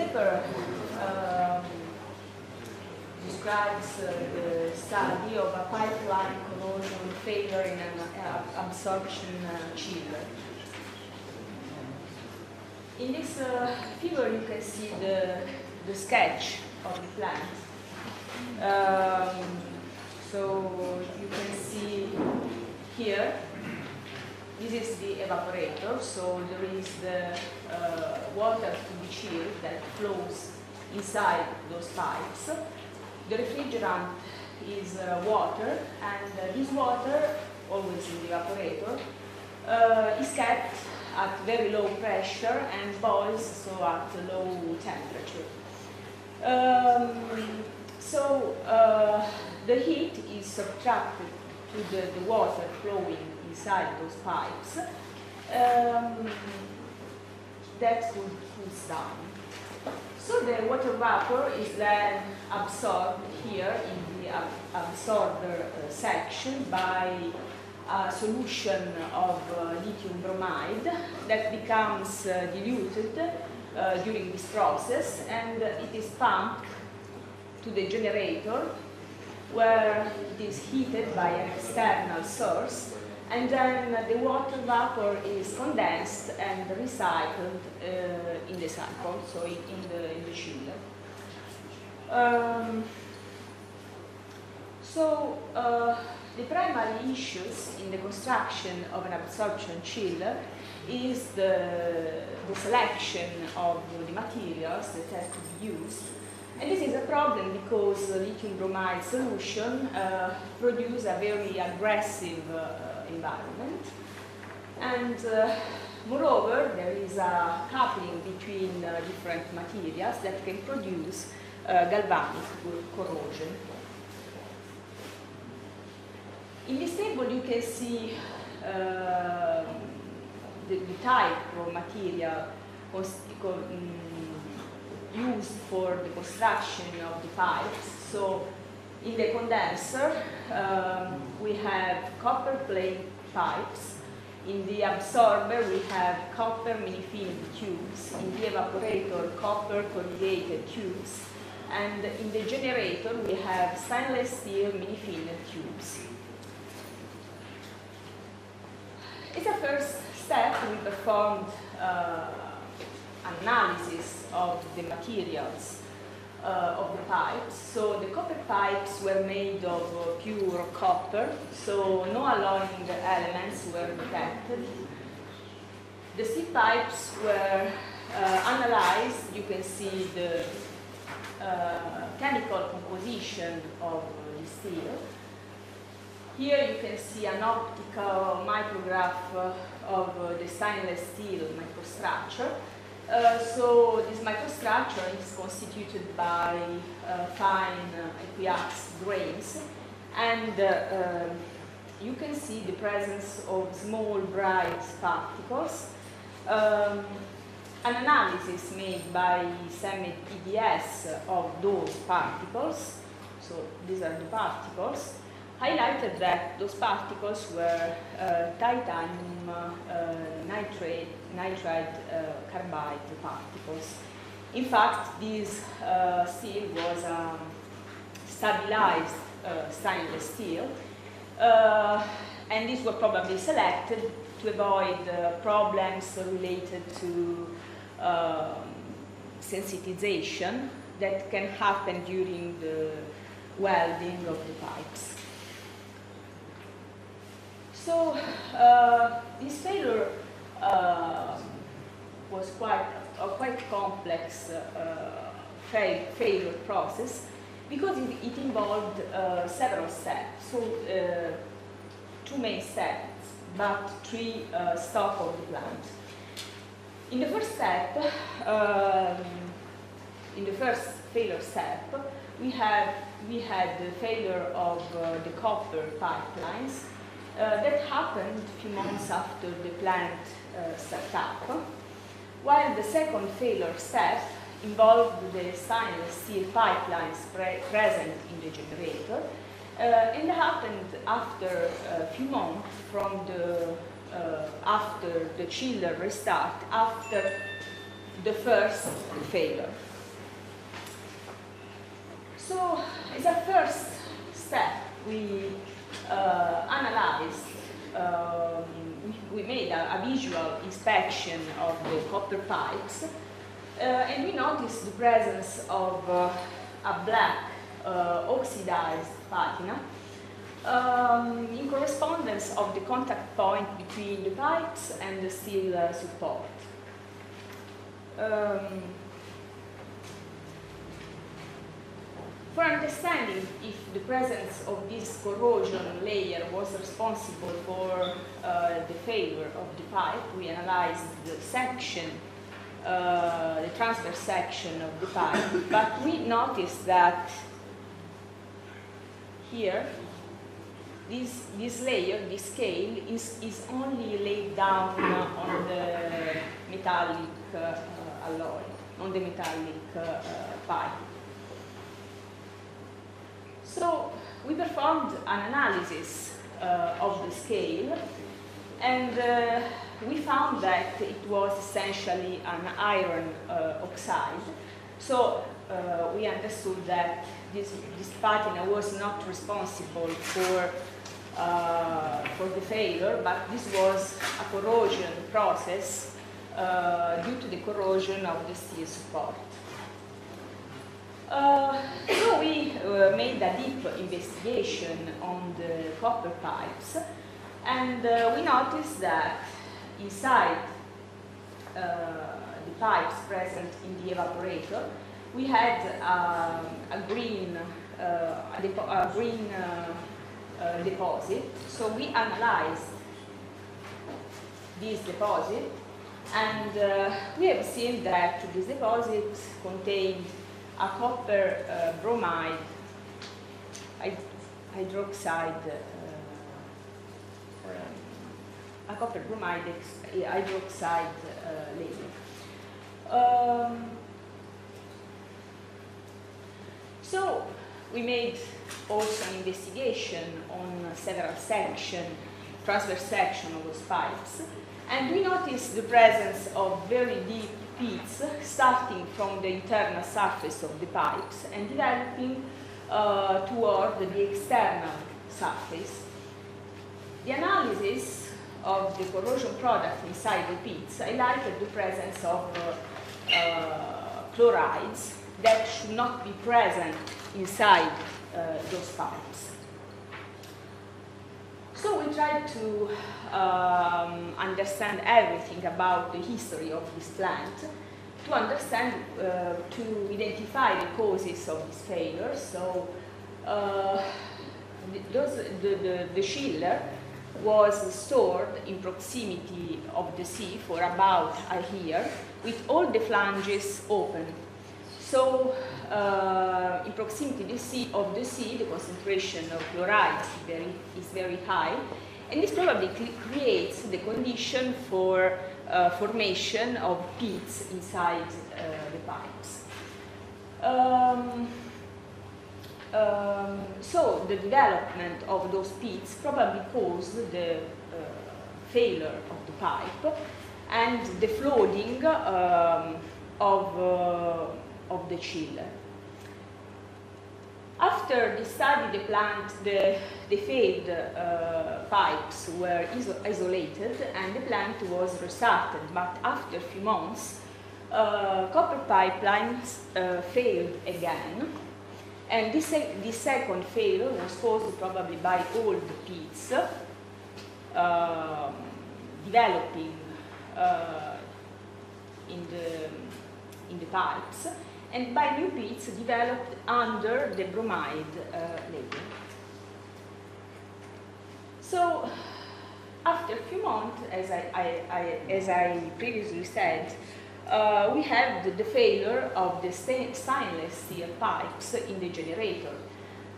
paper describes the study of a pipeline corrosion failure in an absorption chiller. In this figure, you can see the sketch of the plant. So you can see here, this is the evaporator, so there is the water to be chilled that flows inside those pipes. The refrigerant is water, and this water, always in the evaporator, is kept at very low pressure and boils so at low temperature. The heat is subtracted to the water flowing inside those pipes. That cools down. So the water vapor is then absorbed here in the absorber section by a solution of lithium bromide that becomes diluted during this process, and it is pumped to the generator, where it is heated by an external source, and then the water vapor is condensed and recycled in the cycle, so in the chiller. The primary issues in the construction of an absorption chiller is the selection of the materials that have to be used. And this is a problem because lithium bromide solution produce a very aggressive environment. And moreover, there is a coupling between different materials that can produce galvanic corrosion. In this table, you can see the type of material used for the construction of the pipes. So, in the condenser, we have copper plate pipes. In the absorber, we have copper mini-filled tubes. In the evaporator, copper corrugated tubes. And in the generator, we have stainless steel mini-filled tubes. As a first step, we performed analysis of the materials of the pipes. So the copper pipes were made of pure copper, so no alloying elements were detected. The steel pipes were analyzed. You can see the chemical composition of the steel. Here you can see an optical micrograph of the stainless steel microstructure. So this microstructure is constituted by fine aqueous grains, and you can see the presence of small bright particles. An analysis made by CEMET PDS of those particles, so these are the particles, highlighted that those particles were titanium nitride carbide particles. In fact, this steel was stabilized stainless steel, and these were probably selected to avoid problems related to sensitization that can happen during the welding of the pipes. So this failure was quite complex failure process because it involved several steps. So two main steps, but three stops of the plant. In the first step, in the first failure step, we had the failure of the copper pipelines. That happened a few months after the plant startup, while the second failure step involved the stainless steel pipelines present in the generator, and happened after a few months from after the chiller restart, after the first failure. So, as a first step, we analyzed, we made a visual inspection of the copper pipes, and we noticed the presence of a black oxidized patina in correspondence of the contact point between the pipes and the steel support. For understanding if the presence of this corrosion layer was responsible for the failure of the pipe, we analyzed the section, the transverse section of the pipe, but we noticed that here, this layer, this scale, is only laid down on the metallic alloy, on the metallic pipe. So we performed an analysis of the scale, and we found that it was essentially an iron oxide. So we understood that this patina was not responsible for the failure, but this was a corrosion process due to the corrosion of the steel support. So we made a deep investigation on the copper pipes, and we noticed that inside the pipes present in the evaporator, we had a green deposit. So we analyzed this deposit, and we have seen that this deposit contained a copper bromide hydroxide, a copper bromide hydroxide layer. So we made also an investigation on several transverse sections of those pipes, and we noticed the presence of very deep pits starting from the internal surface of the pipes and developing toward the external surface. The analysis of the corrosion product inside the pits highlighted the presence of chlorides that should not be present inside those pipes. So we tried to understand everything about the history of this plant, to understand, to identify the causes of this failure. So the chiller was stored in proximity of the sea for about a year, with all the flanges open. So in proximity of the sea, the concentration of chloride is very high, and this probably creates the condition for formation of pits inside the pipes. So the development of those pits probably caused the failure of the pipe and the flooding of the chiller. After the study, the failed pipes were isolated and the plant was restarted. But after a few months, copper pipelines failed again. And this second failure was caused probably by old pits developing in the pipes, and by new pits developed under the bromide layer. So, after a few months, as I previously said, we have the failure of the stainless steel pipes in the generator.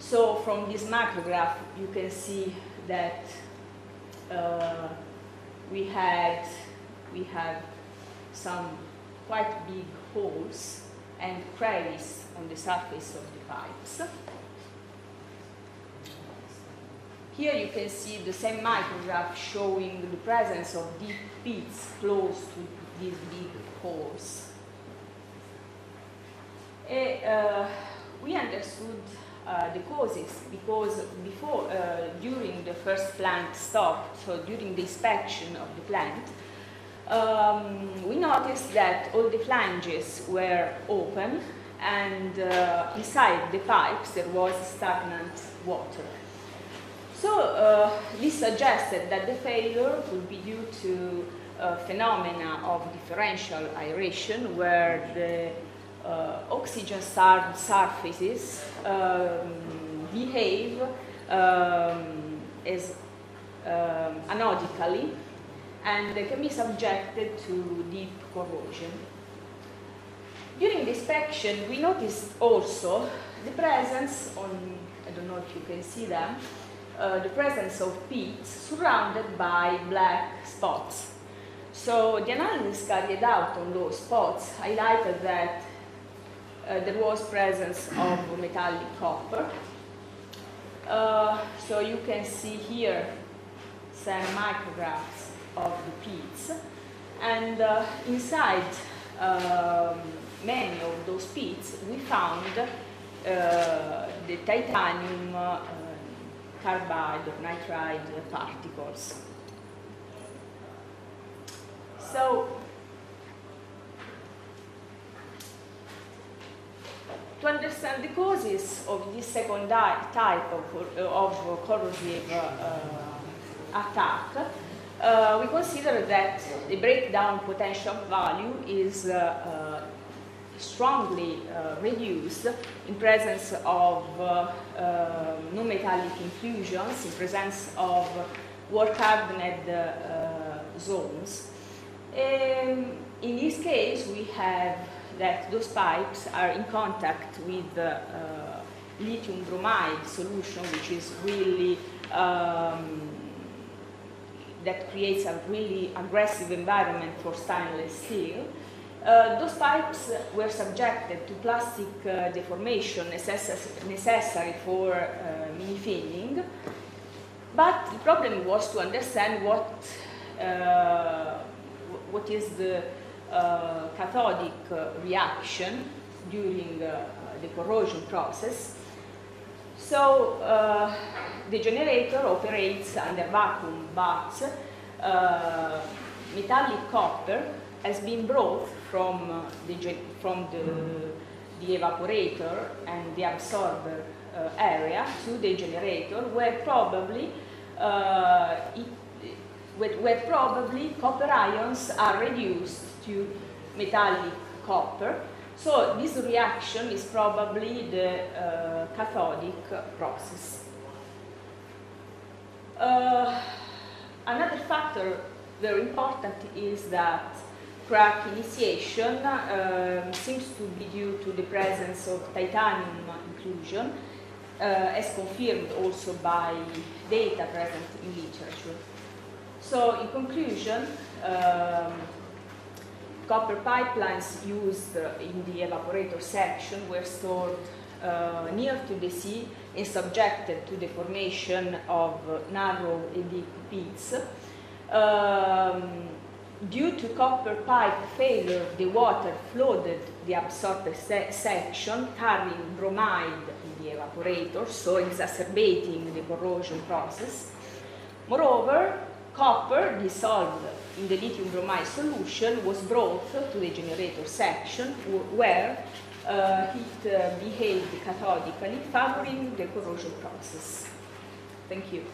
So, from this macrograph, you can see that we have some quite big holes and crevices on the surface of the pipes. Here you can see the same micrograph showing the presence of deep pits close to these big holes. we understood the causes because before, during the first plant stop, so during the inspection of the plant, we noticed that all the flanges were open and inside the pipes there was stagnant water. So this suggested that the failure could be due to phenomena of differential aeration where the oxygen surfaces behave as anodically and they can be subjected to deep corrosion. During the inspection, we noticed also the presence on, I don't know if you can see them, the presence of pits surrounded by black spots. So the analysis carried out on those spots highlighted that there was presence of metallic copper. So you can see here some micrographs of the pits, and inside many of those pits we found the titanium carbide or nitride particles. So to understand the causes of this second type of corrosive attack, we consider that the breakdown potential value is strongly reduced in presence of non-metallic inclusions, in presence of work-hardened zones. In this case, we have that those pipes are in contact with lithium bromide solution, which is really that creates a really aggressive environment for stainless steel. Those pipes were subjected to plastic deformation necessary for mini-finning, but the problem was to understand what is the cathodic reaction during the corrosion process. So the generator operates under vacuum, but metallic copper has been brought from the evaporator and the absorber area to the generator, where probably copper ions are reduced to metallic copper. So this reaction is probably the cathodic process. Another factor very important is that crack initiation seems to be due to the presence of titanium inclusion, as confirmed also by data present in literature. So in conclusion, copper pipelines used in the evaporator section were stored near to the sea and subjected to the formation of narrow and deep pits. Due to copper pipe failure, the water flooded the absorber section, carrying bromide in the evaporator, so exacerbating the corrosion process. Moreover, copper dissolved in the lithium bromide solution was brought to the generator section, where it behaved cathodically, favoring the corrosion process. Thank you.